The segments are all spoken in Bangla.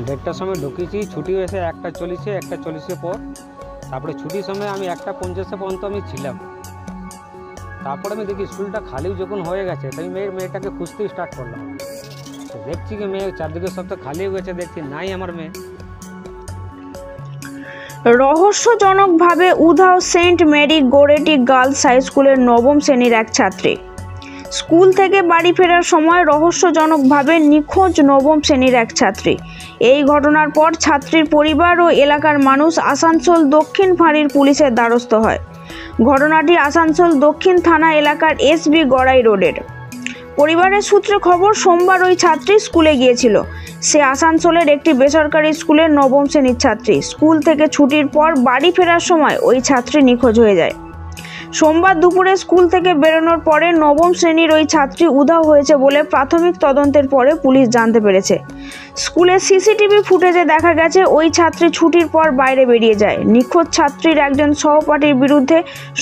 দেড়টার সময় ঢুকেছি, ছুটি হয়েছে 1:40, 1:40 পর। তারপরে ছুটির সময় আমি 1:50 পর্যন্ত আমি ছিলাম। তারপরে আমি দেখি স্কুলটা খালি যখন হয়ে গেছে, তাই মেয়েটাকে খুঁজতে স্টার্ট করলাম। তো দেখছি কি মেয়ে চারদিকে সব তো খালি হয়ে গেছে, দেখছি নাই আমার মেয়ে। রহস্যজনকভাবে উধাও সেন্ট মেরি গোরেটি গার্লস হাই স্কুলের 9ম শ্রেণীর এক ছাত্রী। স্কুল থেকে বাড়ি ফেরার সময় রহস্যজনকভাবে নিখোঁজ 9ম শ্রেণীর এক ছাত্রী। এই ঘটনার পর ছাত্রীর পরিবার ও এলাকার মানুষ আসানসোল দক্ষিণ ফাঁড়ির পুলিশের দ্বারস্থ হয়। ঘটনাটি আসানসোল দক্ষিণ থানা এলাকার SB গড়াই রোডের। পরিবারের সূত্রে খবর, সোমবার ওই ছাত্রী স্কুলে গিয়েছিল। সে আসানসোলের একটি বেসরকারি স্কুলের 9ম শ্রেণীর ছাত্রী। স্কুল থেকে ছুটির পর বাড়ি ফেরার সময় ওই ছাত্রী নিখোঁজ হয়ে যায়। সোমবার দুপুরে স্কুল থেকে বেরোনোর পরে 9ম শ্রেণীর ওই ছাত্রী উধাও হয়েছে বলে প্রাথমিক তদন্তের পরে পুলিশ জানতে পেরেছে। স্কুলের CCTV ফুটেজে দেখা গেছে ওই ছাত্রী ছুটির পর বাইরে বেরিয়ে যায়। নিখোঁজ ছাত্রীর একজন সহপাঠীর বিরুদ্ধে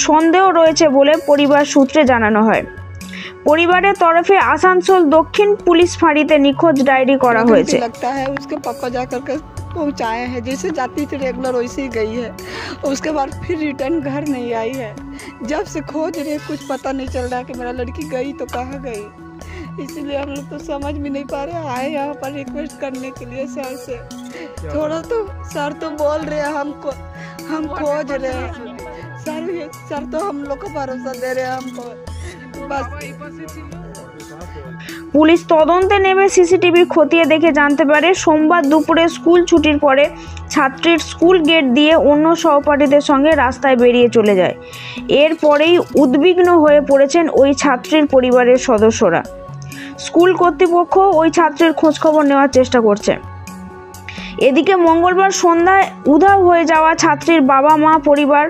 সন্দেহ রয়েছে বলে পরিবার সূত্রে জানানো হয়। পরিবারের তরফে আসানসোল দক্ষিণ পুলিশ ফাঁড়িতে নিখোঁজ ডায়েরি করা হয়েছে। लगता है उसके पापा जाकर के पहुंचाए हैं, जैसे जाती थी रेगुलर वैसे ही गई है। उसके बाद फिर रिटर्न घर नहीं आई है। जब से खोज रहे कुछ पता नहीं चल रहा कि मेरा लड़की गई तो कहाँ गई। इसीलिए हम लोग तो समझ भी नहीं पा रहे। आए यहाँ पर रिक्वेस्ट करने के लिए सर से, थोड़ा तो सर तो बोल रहे हैं हमको, हम खोज रहे हैं सर तो हम लोग को भरोसा दे रहे हैं हमको बस। পুলিশ তদন্তে নেমে CCTV খতিয়ে দেখে জানতে পারে সোমবার দুপুরে স্কুল ছুটির পরে ছাত্রীর স্কুল গেট দিয়ে অন্য সহপাঠীদের সঙ্গে রাস্তায় বেরিয়ে চলে যায়। এরপরেই উদ্বিগ্ন হয়ে পড়েছেন ওই ছাত্রীর পরিবারের সদস্যরা। স্কুল কর্তৃপক্ষ ওই ছাত্রীর খোঁজখবর নেওয়ার চেষ্টা করছে। এদিকে মঙ্গলবার সন্ধ্যায় উধাও হয়ে যাওয়া ছাত্রীর বাবা মা, পরিবার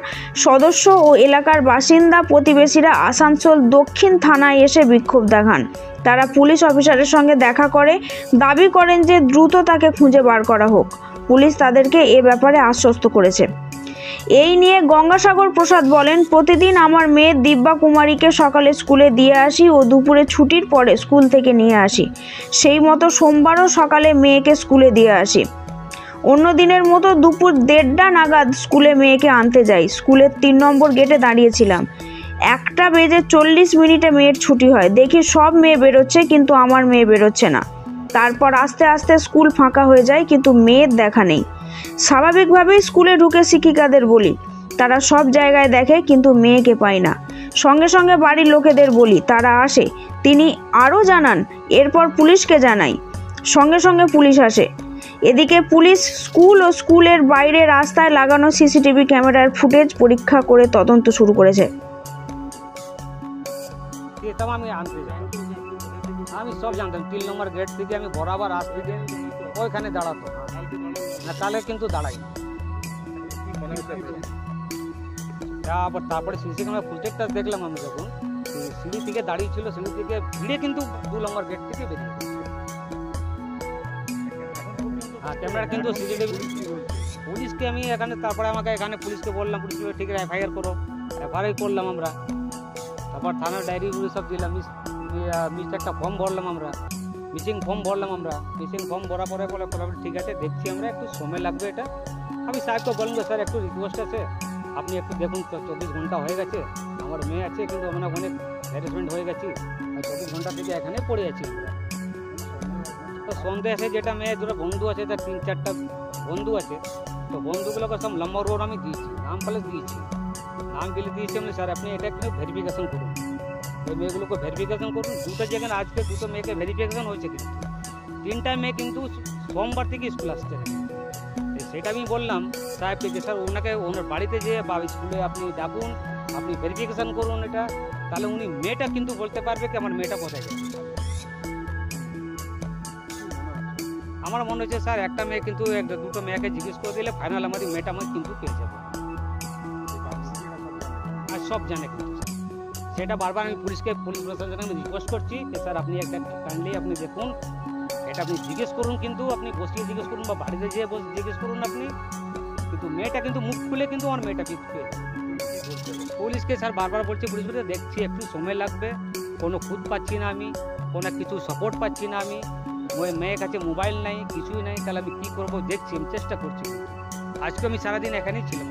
সদস্য ও এলাকার বাসিন্দা প্রতিবেশীরা আসানসোল দক্ষিণ থানায় এসে বিক্ষোভ দেখান। তারা পুলিশ অফিসারের সঙ্গে দেখা করে দাবি করেন যে দ্রুত তাকে খুঁজে বার করা হোক। পুলিশ তাদেরকে এ ব্যাপারে আশ্বস্ত করেছে। এই নিয়ে গঙ্গাসাগর প্রসাদ বলেন, প্রতিদিন আমার মেয়ে দিব্যা কুমারীকে সকালে স্কুলে দিয়ে আসি ও দুপুরে ছুটির পরে স্কুল থেকে নিয়ে আসি। সেই মতো সোমবারও সকালে মেয়েকে স্কুলে দিয়ে আসি। অন্য দিনের মতো দুপুর 1:30 নাগাদ স্কুলে মেয়েকে আনতে যাই। স্কুলের 3 নম্বর গেটে দাঁড়িয়েছিলাম। 1:40 মেয়ের ছুটি হয়। দেখি সব মেয়ে বেরোচ্ছে, কিন্তু আমার মেয়ে বেরোচ্ছে না। তারপর আস্তে আস্তে স্কুল ফাঁকা হয়ে যায়, কিন্তু মেয়ের দেখা নেই। স্বাভাবিকভাবেই স্কুলে ঢুকে শিক্ষিকাদের বলি, তারা সব জায়গায় দেখে, কিন্তু মেয়েকে পাই না। সঙ্গে সঙ্গে বাড়ির লোকেদের বলি, তারা আসে। তিনি আরও জানান, এরপর পুলিশকে জানাই, সঙ্গে সঙ্গে পুলিশ আসে। এদিকে পুলিশ স্কুল ও স্কুলের বাইরে রাস্তায় লাগানো CCTV ক্যামেরার ফুটেজ পরীক্ষা করে তদন্ত শুরু করেছে। আমি সব জানতাম, 3 নম্বর গেট থেকে আমি বরাবর আসতে ওইখানে দাঁড়াতো না, তাহলে কিন্তু দাঁড়াই। তারপরে CCTV ক্যামেরা ফুটেজটা দেখলাম আমি, যখন সিঁড়ি থেকে দাঁড়িয়ে ছিল, সিঁড়ি থেকে ভিড়ে কিন্তু 2 নম্বর গেট থেকে বেরিয়ে ক্যামেরা কিন্তু CCTV পুলিশকে আমি এখানে, তারপরে আমাকে এখানে পুলিশকে বললাম, পুলিশ ঠিক আছে FIR করো। FIR করলাম আমরা। তারপর থানার ডায়েরিগুলো সব দিলাম, একটা ফর্ম ভরলাম আমরা, মিসিং ফর্ম ভরলাম আমরা। মিসিং ফর্ম ভরা পরে বলে ঠিক আছে, দেখছি আমরা, একটু সময় লাগবে এটা। আমি সাহেবকে বললাম, স্যার একটু রিকোয়েস্ট আছে, আপনি একটু দেখুন, 24 ঘন্টা হয়ে গেছে, আমার মেয়ে আছে, কিন্তু আমরা অনেক হ্যারাসমেন্ট হয়ে গেছি, 24 ঘন্টা থেকে এখানে পড়ে আছি। তো সন্দেহ আছে, যেটা মেয়ে দুটো বন্ধু আছে, তার 3-4টা বন্ধু আছে, তো বন্ধুগুলোকে সব নম্বর ওর আমি দিয়েছি, নাম প্লেট দিয়েছি, নাম দিয়েছি আমি, স্যার আপনি এটা একটু ভেরিফিকেশন করুন, ওই মেয়েগুলোকে ভেরিফিকেশন করুন। 2টা জায়গায় আজকে 2টো মেয়েকে ভেরিফিকেশন হয়েছে, কিন্তু 3টা মেয়ে কিন্তু সোমবার থেকে স্কুল আসতে হবে। সেটা আমি বললাম সাহেবকে যে স্যার ওনাকে ওনার বাড়িতে যেয়ে বা স্কুলে আপনি ডাকুন, আপনি ভেরিফিকেশন করুন এটা, তাহলে উনি মেয়েটা কিন্তু বলতে পারবে কি আমার মেয়েটা কোথায় গেছে। আমার মনে হচ্ছে স্যার একটা মেয়ে কিন্তু 2টো মেয়েকে জিজ্ঞেস করে দিলে ফাইনাল আমাদের মেয়েটা আমার কিন্তু পেয়ে যাবে, আর সব জানে। কিন্তু সেটা বারবার আমি পুলিশ প্রশাসনকে আমি রিকোয়েস্ট করছি যে স্যার আপনি একটা কাইন্ডলি আপনি দেখুন, এটা আপনি জিজ্ঞেস করুন, কিন্তু আপনি বসিয়ে জিজ্ঞেস করুন বা বাড়িতে যেয়ে জিজ্ঞেস করুন আপনি, কিন্তু মেয়েটা কিন্তু মুখ খুলে কিন্তু আমার মেয়েটা পেয়ে। পুলিশকে স্যার বারবার বলছি, পুলিশ বলছে দেখছি একটু সময় লাগবে, কোনো খুঁজ পাচ্ছি না আমি, কোনো কিছু সাপোর্ট পাচ্ছি না আমি, মেয়ের কাছে মোবাইল নাই, কিছুই নাই, তাহলে আমি কী করবো দেখছি, আমি চেষ্টা করছি। আজকে আমি সারাদিন এখানেই ছিলাম।